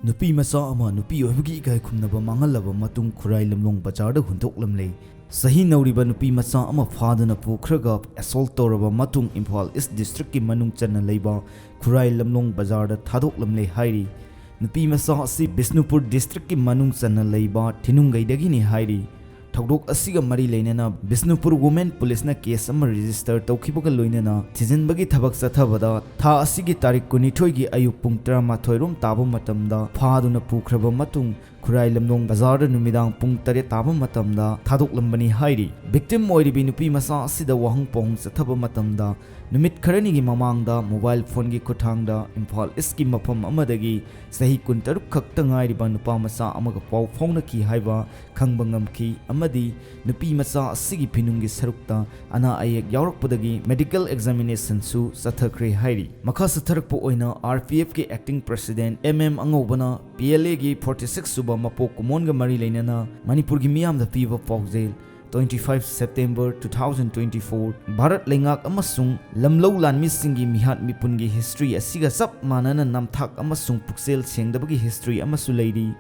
Nupimacha ama nupi oibagi ikai khumnaba manghllaba mtung khurai lmlong bazarda hundoklmle sahi nauriba nupimacha ama faduna pukhraga assault toraba matung Imphal East District ki manung channa leiba khurai lmlong bazarda thadoklamle hairi nupimacha asi Bisnupur District ki manung channa leiba thinungaidagi ni hairi thokdok asiga mari leinana Bisnupur Women Police na case ama register tawkhibaga loinana thizinbagi thabak chathabada tha asigi tarik 12 gi ayuk pung 13 rom taba matamda phaduna pukhraba matung khurai lmlong bazar numidang pung 3 taba matamda thadoklambani hairi victim oiribi nupimacha asida wahung pong chathaba matamda numit kharani gi mamangda mobile phone gi khuthangda Imphal East ki mafam amadagi sahi 13 khakta ngairiba nupamacha amaga paw faunaki haiba khangba ngamki amadi nupimacha asigi phinungi sarukta ana ayek yaurakpadagi medical examination su sathakre hairi makha satharakpo oina RPF ki acting president angobana PLA gi 46 suba mapok kumonga mari leinana Manipur gi miyam da piwa pokjail 25 September 2024 Bharat Lengak amasung lamlo lanmi singi mihat mipungi history asiga sap manana namthak amasung puksel sengdabagi history amasu leiri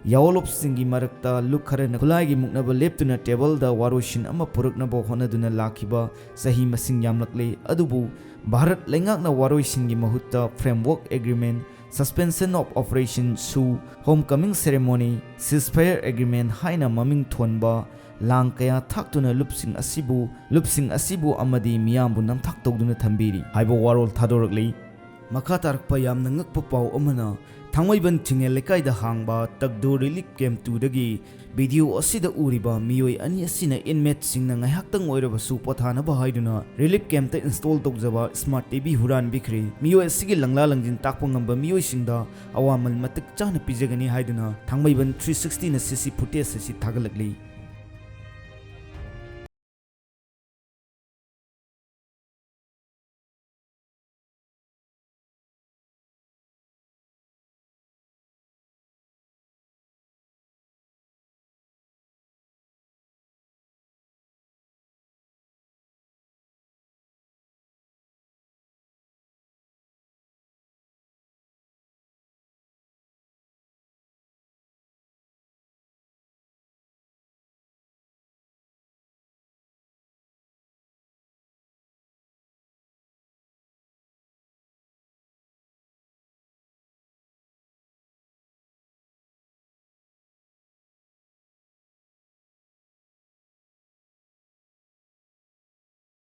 Yawolop singi marakta lukharana khulai gi muknaba leptuna table da waroshin ama puruknaba honaduna lakhiba sahi masing yamlakle adubu Bharat Lengak na waroshin gi mahutta framework agreement suspension of operation su homecoming ceremony ceasefire agreement haina maming thonba lang kaya thaktuna lupsing asibu amadi miyambu namthak tawduna thambiri haibo warol thadorakli makha tarakpa yamna ngakpa paw amana thangmaiban thingel lekai da hangba tagdo relief camp 2 dagi video asida uriba miyoi ani asina inmate singna ngaihaktang oiraba su pothana ba haiduna relief camp ta install tawjaba smart tv huran bikri miyoi asigi langla langjin takpa ngamba miyoi singda awamal matik chana pijagani haiduna thangmaiban 360 na cc footage asi thagalakli